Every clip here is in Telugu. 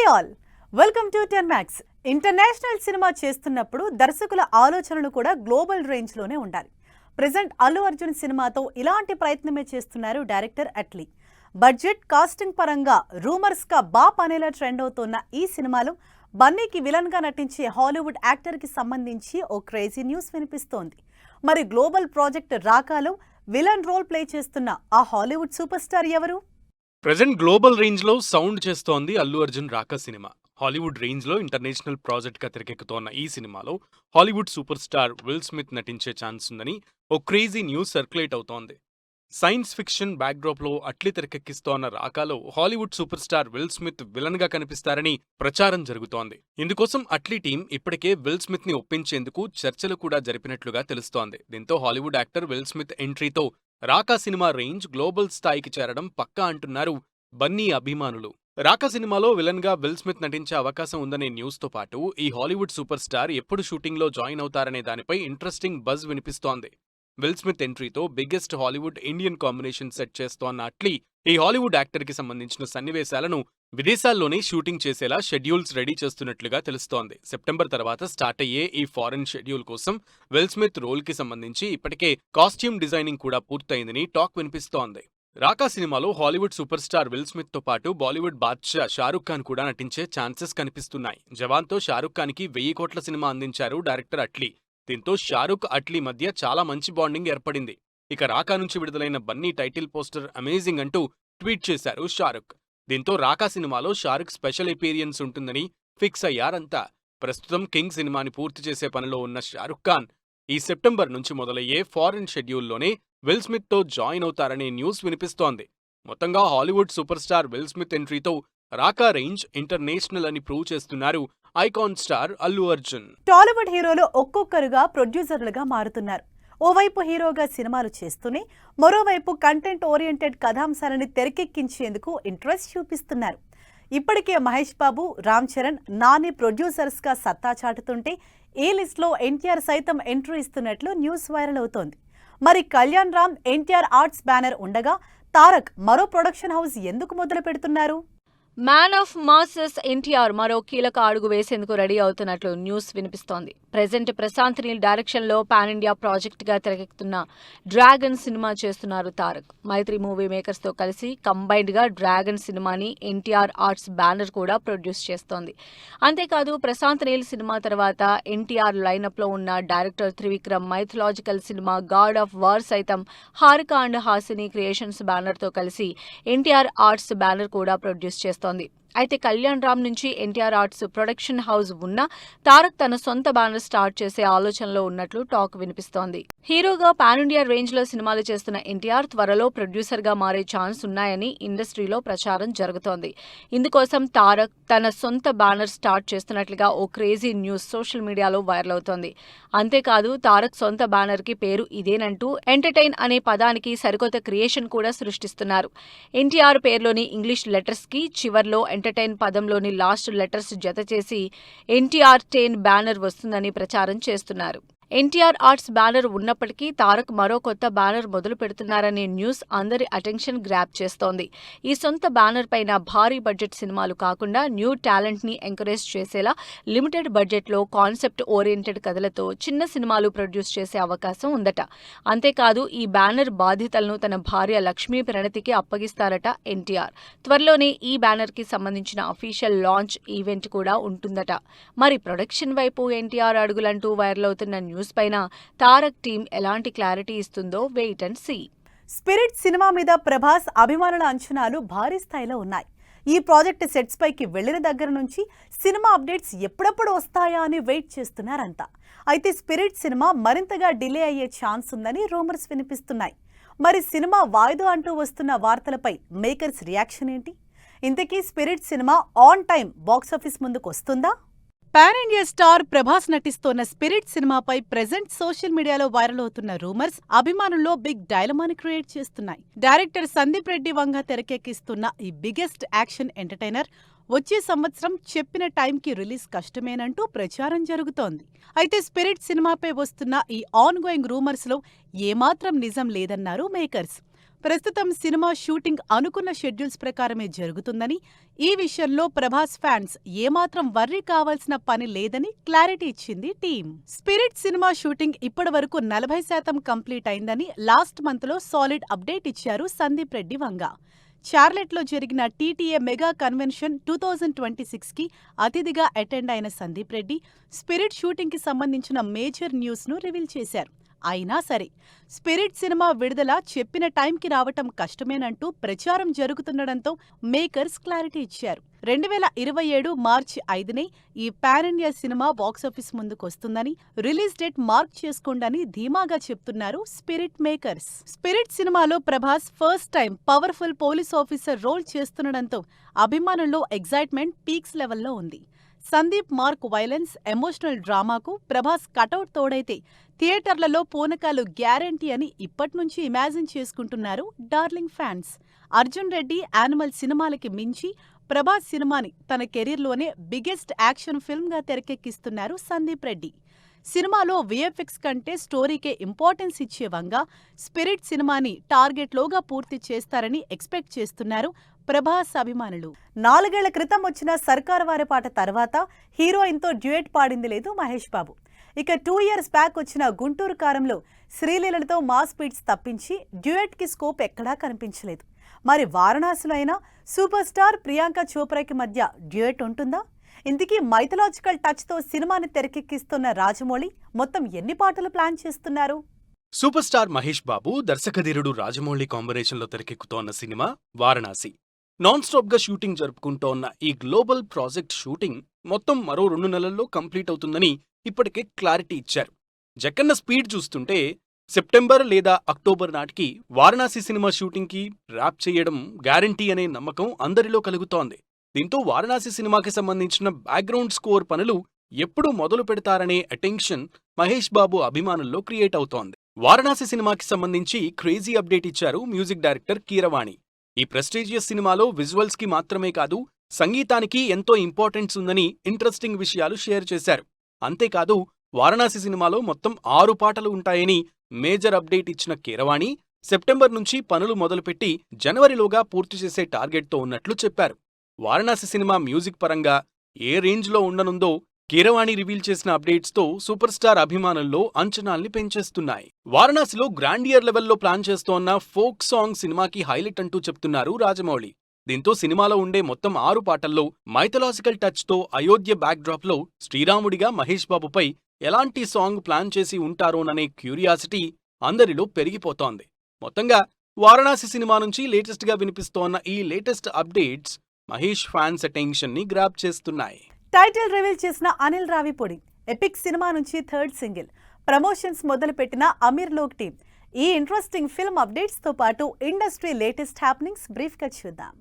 Hi all, welcome to 10 max. International cinema చేస్తున్నప్పుడు దర్శకుల ఆలోచనలు కూడా గ్లోబల్ రేంజ్లోనే ఉండాలి. ప్రెజెంట్ అల్లు అర్జున్ సినిమాతో ఇలాంటి ప్రయత్నమే చేస్తున్నారు డైరెక్టర్ అట్లీ. బడ్జెట్, కాస్టింగ్ పరంగా రూమర్స్గా బాప్ అనేలా ట్రెండ్ అవుతున్న ఈ సినిమాలో బన్నీకి విలన్గా నటించే హాలీవుడ్ యాక్టర్కి సంబంధించి ఓ క్రేజీ న్యూస్ వినిపిస్తోంది. మరి గ్లోబల్ ప్రాజెక్ట్ రాకాలో విలన్ రోల్ ప్లే చేస్తున్న ఆ హాలీవుడ్ సూపర్ స్టార్ ఎవరు? ప్రెజెంట్ గ్లోబల్ రేంజ్ లో సౌండ్ చేస్తోంది అల్లు అర్జున్ రాకా సినిమా. హాలీవుడ్ రేంజ్ లో ఇంటర్నేషనల్ ప్రాజెక్ట్ గా తెరకెక్కుతోన్న ఈ సినిమాలో Hollywood super star Will Smith నటించే ఛాన్స్ ఉందని ఓ క్రేజీ న్యూస్ సర్క్యులేట్ అవుతోంది. సైన్స్ ఫిక్షన్ బ్యాక్డ్రాప్ లో అట్లీ తెరకెక్కిస్తోన్న రాకాలో Hollywood super star Will Smith villain గా కనిపిస్తారని ప్రచారం జరుగుతోంది. ఇందుకోసం అట్లీ టీం ఇప్పటికే విల్ స్మిత్ ని ఒప్పించేందుకు చర్చలు కూడా జరిపినట్లుగా తెలుస్తోంది. దీంతో హాలీవుడ్ యాక్టర్ విల్ స్మిత్ ఎంట్రీతో రాకా సినిమా రేంజ్ గ్లోబల్ స్థాయికి చేరడం పక్కా అంటున్నారు బన్నీ అభిమానులు. రాకా సినిమాలో విలన్ గా విల్ స్మిత్ నటించే అవకాశం ఉందనే న్యూస్ తో పాటు ఈ హాలీవుడ్ సూపర్ స్టార్ ఎప్పుడు షూటింగ్ లో జాయిన్ అవుతారనే దానిపై ఇంట్రెస్టింగ్ బజ్ వినిపిస్తోంది. విల్ స్మిత్ ఎంట్రీతో biggest Hollywood Indian combination set చేస్తోన్న అట్లీ ఈ హాలీవుడ్ యాక్టర్ కి సంబంధించిన సన్నివేశాలను విదేశాల్లోనే షూటింగ్ చేసేలా షెడ్యూల్స్ రెడీ చేస్తున్నట్లుగా తెలుస్తోంది. సెప్టెంబర్ తర్వాత స్టార్ట్ అయ్యే ఈ ఫారెన్ షెడ్యూల్ కోసం విల్ స్మిత్ రోల్ కి సంబంధించి ఇప్పటికే కాస్ట్యూమ్ డిజైనింగ్ కూడా పూర్తయిందని టాక్ వినిపిస్తోంది. రాకా సినిమాలో Hollywood super star Will Smith తో పాటు బాలీవుడ్ బాద్షా షారుఖ్ ఖాన్ కూడా నటించే ఛాన్సెస్ కనిపిస్తున్నాయి. జవాన్ తో షారుఖ్ ఖాన్ కి 1000 కోట్ల సినిమా అందించారు డైరెక్టర్ అట్లీ. దీంతో షారుఖ్, అట్లీ మధ్య చాలా మంచి బాండింగ్ ఏర్పడింది. ఇక రాకా నుంచి విడుదలైన బన్నీ టైటిల్ పోస్టర్ అమేజింగ్ అంటూ ట్వీట్ చేశారు షారుఖ్. దీంతో రాకా సినిమాలో షారుఖ్ స్పెషల్ ఎపీరియన్స్ ఉంటుందని ఫిక్స్ అయ్యారంతా. ప్రస్తుతం కింగ్ సినిమాని పూర్తి చేసే పనిలో ఉన్న షారుఖ్ ఖాన్ ఈ సెప్టెంబర్ నుంచి మొదలయ్యే ఫారెన్ షెడ్యూల్లోనే విల్ స్మిత్ తో జాయిన్ అవుతారనే న్యూస్ వినిపిస్తోంది. మొత్తంగా Hollywood super star Will Smith ఎంట్రీతో రాకా రేంజ్ ఇంటర్నేషనల్ అని ప్రూవ్ చేస్తున్నారు icon star Allu Arjun. Tollywood హీరోలు ఒక్కొక్కరుగా ప్రొడ్యూసర్లుగా మారుతున్నారు. ఓవైపు హీరోగా సినిమాలు చేస్తూనే మరోవైపు కంటెంట్ ఓరియంటెడ్ కథాంశాలని తెరకెక్కించేందుకు ఇంట్రెస్ట్ చూపిస్తున్నారు. ఇప్పటికే మహేష్ బాబు, రామ్ చరణ్, నాని ప్రొడ్యూసర్స్గా సత్తా చాటుతుంటే ఈ లిస్ట్లో ఎన్టీఆర్ సైతం ఎంట్రీ ఇస్తున్నట్లు న్యూస్ వైరల్ అవుతోంది. మరి కళ్యాణ్ రామ్, ఎన్టీఆర్ ఆర్ట్స్ బ్యానర్ ఉండగా తారక్ మరో ప్రొడక్షన్ హౌస్ ఎందుకు మొదలు పెడుతున్నారు? మ్యాన్ ఆఫ్ మాసెస్ ఎన్టీఆర్ మరో కీలక అడుగు వేసేందుకు రెడీ అవుతున్నట్లు న్యూస్ వినిపిస్తోంది. ప్రెజెంట్ ప్రశాంత్ నీల్ డైరెక్షన్ లో పాన్ ఇండియా ప్రాజెక్ట్ గా తెరకెక్కుతున్న డ్రాగన్ సినిమా చేస్తున్నారు తారక్. మైత్రి మూవీ మేకర్స్ తో కలిసి కంబైన్డ్ గా డ్రాగన్ సినిమాని ఎన్టీఆర్ ఆర్ట్స్ బ్యానర్ కూడా ప్రొడ్యూస్ చేస్తోంది. అంతేకాదు ప్రశాంత్ నీల్ సినిమా తర్వాత ఎన్టీఆర్ లైనప్ లో ఉన్న డైరెక్టర్ త్రివిక్రమ్ మైథలాజికల్ సినిమా గాడ్ ఆఫ్ వార్ సైతం Haarika and Hassine Creations banner తో కలిసి ఎన్టీఆర్ ఆర్ట్స్ బ్యానర్ కూడా ప్రొడ్యూస్ చేస్తోంది. అయితే కళ్యాణ్ రామ్ నుంచి ఎన్టీఆర్ ఆర్ట్స్ ప్రొడక్షన్ హౌస్ ఉన్నా తారక్ తన సొంత బ్యానర్ స్టార్ట్ చేసే ఆలోచనలో ఉన్నట్లు టాక్ వినిపిస్తోంది. హీరోగా పాన్ ఇండియా రేంజ్ లో సినిమాలు చేస్తున్న ఎన్టీఆర్ త్వరలో ప్రొడ్యూసర్ గా మారే ఛాన్స్ ఉన్నాయని ఇండస్ట్రీలో ప్రచారం జరుగుతోంది. ఇందుకోసం తారక్ తన సొంత బ్యానర్ స్టార్ట్ చేస్తున్నట్లుగా ఓ క్రేజీ న్యూస్ సోషల్ మీడియాలో వైరల్ అవుతోంది. అంతేకాదు తారక్ సొంత బ్యానర్ కి పేరు ఇదేనంటూ ఎంటర్టైన్ అనే పదానికి సరికొత్త క్రియేషన్ కూడా సృష్టిస్తున్నారు. ఎన్టీఆర్ పేరులోని ఇంగ్లీష్ లెటర్స్ కి చివర్లో ఎంటర్టైన్ పదంలోని లాస్ట్ లెటర్స్ జత చేసి ఎన్టీఆర్ 10 బ్యానర్ వస్తుందని ప్రచారం చేస్తున్నారు. ఎన్టీఆర్ ఆర్ట్స్ బ్యానర్ ఉన్నప్పటికీ తారక్ మరో కొత్త బ్యానర్ మొదలు పెడుతున్నారనే న్యూస్ అందరి అటెన్షన్ గ్రాప్ చేస్తోంది. ఈ సొంత బ్యానర్ పైన భారీ బడ్జెట్ సినిమాలు కాకుండా న్యూ టాలెంట్ ని ఎంకరేజ్ చేసేలా లిమిటెడ్ బడ్జెట్ లో కాన్సెప్ట్ ఓరియంటెడ్ కథలతో చిన్న సినిమాలు ప్రొడ్యూస్ చేసే అవకాశం ఉందట. అంతేకాదు ఈ బ్యానర్ బాధ్యతలను తన భార్య లక్ష్మీ ప్రణతికి అప్పగిస్తారట ఎన్టీఆర్. త్వరలోనే ఈ బ్యానర్ కి సంబంధించిన అఫీషియల్ లాంచ్ ఈవెంట్ కూడా ఉంటుందట. మరి ప్రొడక్షన్ వైపు ఎన్టీఆర్ అడుగులంటూ వైరల్ అవుతున్న న్యూస్ పైన తారక్ టీం ఎలాంటి క్లారిటీ ఇస్తుందో wait and see. Spirit cinema మీద ప్రభాస్ అభిమానుల అంచనాలు భారీ స్థాయిలో ఉన్నాయి. ఈ ప్రాజెక్ట్ సెట్స్ పైకి వెళ్లిన దగ్గర నుంచి సినిమా అప్డేట్స్ ఎప్పుడెప్పుడు వస్తాయా అని వెయిట్ చేస్తున్నారంతా. అయితే స్పిరిట్ సినిమా మరింతగా డిలే అయ్యే ఛాన్స్ ఉందని రూమర్స్ వినిపిస్తున్నాయి. మరి సినిమా వాయిదా అంటూ వస్తున్న వార్తలపై మేకర్స్ రియాక్షన్ ఏంటి? ఇంతకీ స్పిరిట్ సినిమా ఆన్ టైం బాక్సాఫీస్ ముందుకు వస్తుందా? పాన్ ఇండియా స్టార్ ప్రభాస్ నటిస్తోన్న స్పిరిట్ సినిమాపై ప్రెజెంట్ సోషల్ మీడియాలో వైరల్ అవుతున్న రూమర్స్ అభిమానుల్లో బిగ్ డైలమాని క్రియేట్ చేస్తున్నాయి. డైరెక్టర్ సందీప్ రెడ్డి వంగ తెరకెక్కిస్తున్న ఈ బిగ్గెస్ట్ యాక్షన్ ఎంటర్టైనర్ వచ్చే సంవత్సరం చెప్పిన టైంకి రిలీజ్ కష్టమేనంటూ ప్రచారం జరుగుతోంది. అయితే స్పిరిట్ సినిమాపై వస్తున్న ఈ ఆన్ గోయింగ్ రూమర్స్ లో ఏమాత్రం నిజం లేదన్నారు మేకర్స్. ప్రస్తుతం సినిమా షూటింగ్ అనుకున్న షెడ్యూల్స్ ప్రకారమే జరుగుతుందని, ఈ విషయంలో ప్రభాస్ ఫ్యాన్స్ ఏమాత్రం వర్రీ కావాల్సిన పని లేదని క్లారిటీ ఇచ్చింది టీం. స్పిరిట్ సినిమా షూటింగ్ ఇప్పటివరకు 40% కంప్లీట్ అయిందని లాస్ట్ మంత్లో సాలిడ్ అప్డేట్ ఇచ్చారు సందీప్ రెడ్డి వంగ. చార్లెట్లో జరిగిన టీటీఏ మెగా కన్వెన్షన్ 2026కి అతిథిగా అటెండ్ అయిన సందీప్ రెడ్డి స్పిరిట్ షూటింగ్కి సంబంధించిన మేజర్ న్యూస్ను రివీల్ చేశారు. అయినా సరే స్పిరిట్ సినిమా విడుదల చెప్పిన టైంకి రావటం కష్టమేనంటూ ప్రచారం జరుగుతుండటంతో మేకర్స్ క్లారిటీ ఇచ్చారు. 2027 మార్చి 5నే ఈ పాన్ ఇండియా సినిమా బాక్సాఫీస్ ముందుకొస్తుందని, రిలీజ్ డేట్ మార్క్ చేసుకోండని ధీమాగా చెప్తున్నారు స్పిరిట్ మేకర్స్. స్పిరిట్ సినిమాలో Prabhas first time powerful police officer role చేస్తుండటంతో అభిమానుల్లో ఎగ్జైట్మెంట్ పీక్స్ లెవెల్లో ఉంది. సందీప్ మార్క్ వైలెన్స్, ఎమోషనల్ డ్రామాకు ప్రభాస్ కటౌట్ తోడైతే థియేటర్లలో పూనకాలు గ్యారంటీ అని ఇప్పట్నుంచి ఇమాజిన్ చేసుకుంటున్నారు darling fans. Arjun Reddy, Animal సినిమాలకి మించి ప్రభాస్ సినిమాని తన కెరీర్లోనే బిగ్గెస్ట్ యాక్షన్ ఫిల్మ్గా తెరకెక్కిస్తున్నారు సందీప్ రెడ్డి. సినిమాలో విఎఫ్ఎక్స్ కంటే స్టోరీకే ఇంపార్టెన్స్ ఇచ్చే వంగా స్పిరిట్ సినిమాని టార్గెట్లోగా పూర్తి చేస్తారని ఎక్స్పెక్ట్ చేస్తున్నారు ప్రభాస్ అభిమానులు. 4 ఏళ్ల క్రితం వచ్చిన సర్కారు వారి పాట తర్వాత హీరోయిన్తో డ్యూయెట్ పాడింది లేదు మహేష్ బాబు. ఇక 2 years బ్యాక్ వచ్చిన గుంటూరు కారంలో శ్రీలీలలతో మాస్ బీట్స్ తప్పించి డ్యూయెట్కి స్కోప్ ఎక్కడా కనిపించలేదు. మరి వారణాసిలో అయినా సూపర్ స్టార్ ప్రియాంక చోప్రాకి మధ్య డ్యూయెట్ ఉంటుందా? ఇంతకీ మైథలాజికల్ టచ్తో సినిమాని తెరకెక్కిస్తున్న రాజమౌళి మొత్తం ఎన్ని పాటలు ప్లాన్ చేస్తున్నారు? సూపర్ స్టార్ మహేష్ బాబు, దర్శకధీరుడు రాజమౌళి కాంబినేషన్లో తెరకెక్కుతోన్న సినిమా వారణాసి. నాన్ స్టాప్గా షూటింగ్ జరుపుకుంటోన్న ఈ గ్లోబల్ ప్రాజెక్ట్ షూటింగ్ మొత్తం మరో 2 నెలల్లో కంప్లీట్ అవుతుందని ఇప్పటికే క్లారిటీ ఇచ్చారు. జక్కన్న స్పీడ్ చూస్తుంటే సెప్టెంబర్ లేదా అక్టోబర్ నాటికి వారణాసి సినిమా షూటింగ్కి ర్యాప్ చేయడం గ్యారంటీ అనే నమ్మకం అందరిలో కలుగుతోంది. దీంతో వారణాసి సినిమాకి సంబంధించిన బ్యాక్గ్రౌండ్ స్కోర్ పనులు ఎప్పుడు మొదలు పెడతారనే అటెన్షన్ మహేష్ బాబు అభిమానుల్లో క్రియేట్ అవుతోంది. వారణాసి సినిమాకి సంబంధించి క్రేజీ అప్డేట్ ఇచ్చారు మ్యూజిక్ డైరెక్టర్ కీరవాణి. ఈ ప్రెస్టీజియస్ సినిమాలో విజువల్స్ కి మాత్రమే కాదు, సంగీతానికి ఎంతో ఇంపార్టెన్స్ ఉందని ఇంట్రెస్టింగ్ విషయాలు షేర్ చేశారు. అంతేకాదు, వారణాసి సినిమాలో మొత్తం 6 పాటలు ఉంటాయని మేజర్ అప్డేట్ ఇచ్చిన కీరవాణి సెప్టెంబర్ నుంచి పనులు మొదలుపెట్టి జనవరిలోగా పూర్తి చేసే టార్గెట్తో ఉన్నట్లు చెప్పారు. వారణాసి సినిమా మ్యూజిక్ పరంగా ఏ రేంజ్లో ఉండనుందో కీరవాణి రివీల్ చేసిన అప్డేట్స్తో సూపర్ స్టార్ అభిమానుల్లో అంచనాల్ని పెంచేస్తున్నాయి. వారణాసిలో గ్రాండియర్ లెవెల్లో ప్లాన్ చేస్తోన్న ఫోక్ సాంగ్ సినిమాకి హైలైట్ అంటూ చెప్తున్నారు రాజమౌళి. దీంతో సినిమాలో ఉండే మొత్తం 6 పాటల్లో మైథలాజికల్ టచ్తో అయోధ్య బ్యాక్డ్రాప్లో శ్రీరాముడిగా మహేష్ బాబుపై ఎలాంటి సాంగ్ ప్లాన్ చేసి ఉంటారోననే క్యూరియాసిటీ అందరిలో పెరిగిపోతోంది. మొత్తంగా వారణాసి సినిమా నుంచి లేటెస్ట్గా వినిపిస్తోన్న ఈ latest updates Mahesh fans attention ని గ్రాప్ చేస్తున్నాయి. టైటిల్ రివీల్ చేసిన అనిల్ రావిపూడి, ఎపిక్ సినిమా నుంచి 3rd సింగిల్, ప్రమోషన్స్ మొదలుపెట్టిన అమీర్ లోక్ టీం. ఈ ఇంట్రెస్టింగ్ ఫిల్మ్ అప్డేట్స్ తో పాటు ఇండస్ట్రీ లేటెస్ట్ హ్యాపెనింగ్స్ బ్రీఫ్ గా చూద్దాం.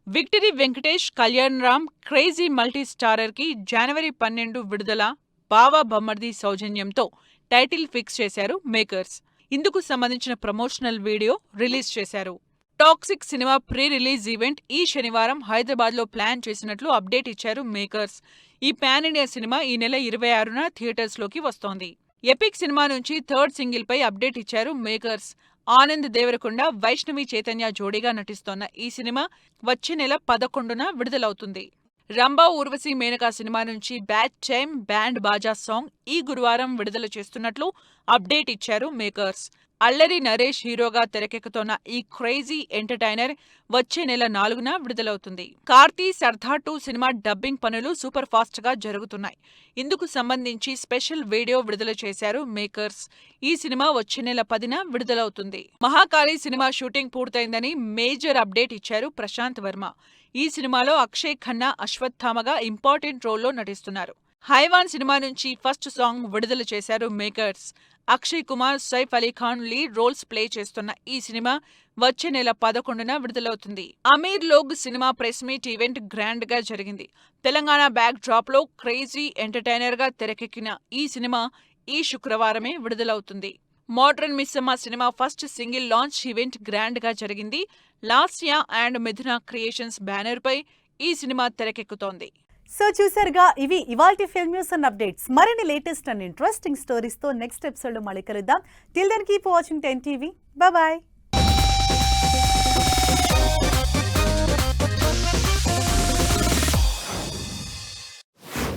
Victory Venkatesh, Kalyan Ram crazy multi starrer కి జనవరి 12 విడుదల. బావా బమ్మర్ది సౌజన్యంతో టైటిల్ ఫిక్స్ చేశారు మేకర్స్. ఇందుకు సంబంధించిన ప్రమోషనల్ వీడియో రిలీజ్ చేశారు. Toxic cinema pre release event ఈ శనివారం హైదరాబాద్లో ప్లాన్ చేసినట్లు అప్డేట్ ఇచ్చారు మేకర్స్. ఈ పాన్ ఇండియా సినిమా ఈ నెల 26న థియేటర్స్లోకి వస్తోంది. ఎపిక్ సినిమా నుంచి 3rd సింగిల్ పై అప్డేట్ ఇచ్చారు మేకర్స్. ఆనంద్ దేవరకొండ, వైష్ణవి చైతన్య జోడీగా నటిస్తోన్న ఈ సినిమా వచ్చే నెల 11న విడుదలవుతుంది. రంభా ఊర్వశి మేనకా సినిమా నుంచి బ్యాడ్ టైమ్ బ్యాండ్ బాజా సాంగ్ ఈ గురువారం విడుదల చేస్తున్నట్లు అప్డేట్ ఇచ్చారు మేకర్స్. అల్లరి నరేష్ హీరోగా తెరకెక్కుతోన్న ఈ క్రేజీ ఎంటర్టైనర్ వచ్చే నెల 4న విడుదలవుతుంది. కార్తీ సర్దార్ 2 సినిమా డబ్బింగ్ పనులు సూపర్ ఫాస్ట్ గా జరుగుతున్నాయి. ఇందుకు సంబంధించి స్పెషల్ వీడియో విడుదల చేశారు మేకర్స్. ఈ సినిమా వచ్చే నెల 10న విడుదలవుతుంది. మహాకాళి సినిమా షూటింగ్ పూర్తయిందని మేజర్ అప్డేట్ ఇచ్చారు ప్రశాంత్ వర్మ. ఈ సినిమాలో అక్షయ్ ఖన్నా అశ్వత్థామగా ఇంపార్టెంట్ రోల్లో నటిస్తున్నారు. హైవాన్ సినిమా నుంచి ఫస్ట్ సాంగ్ విడుదల చేశారు మేకర్స్. Akshay Kumar, Saif Ali Khan lead roles play చేస్తున్న ఈ సినిమా వచ్చే నెల 11న విడుదలవుతుంది. అమీర్ లోగ్ సినిమా ప్రెస్ మీట్ ఈవెంట్ గ్రాండ్ గా జరిగింది. తెలంగాణ బ్యాక్ డ్రాప్ లో క్రేజీ ఎంటర్టైనర్ గా తెరకెక్కిన ఈ సినిమా ఈ శుక్రవారమే విడుదలవుతుంది. మోడ్రన్ మిస్సమ్మ సినిమా first single launch event grand గా జరిగింది. Lasya and Mithuna creations banner పై ఈ సినిమా తెరకెక్కుతోంది. సో చూసారుగా, ఇవి ఇవాల్టి ఫిల్మ్ న్యూస్ అండ్ అప్డేట్స్. మరిన్ని లేటెస్ట్ అండ్ ఇంట్రెస్టింగ్ స్టోరీస్ తో నెక్స్ట్ ఎపిసోడ్ లో మళ్ళీ కలుద్దాం. Till then keep watching 10 TV. Bye bye.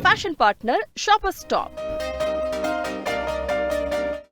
Fashion partner Shoppers Stop.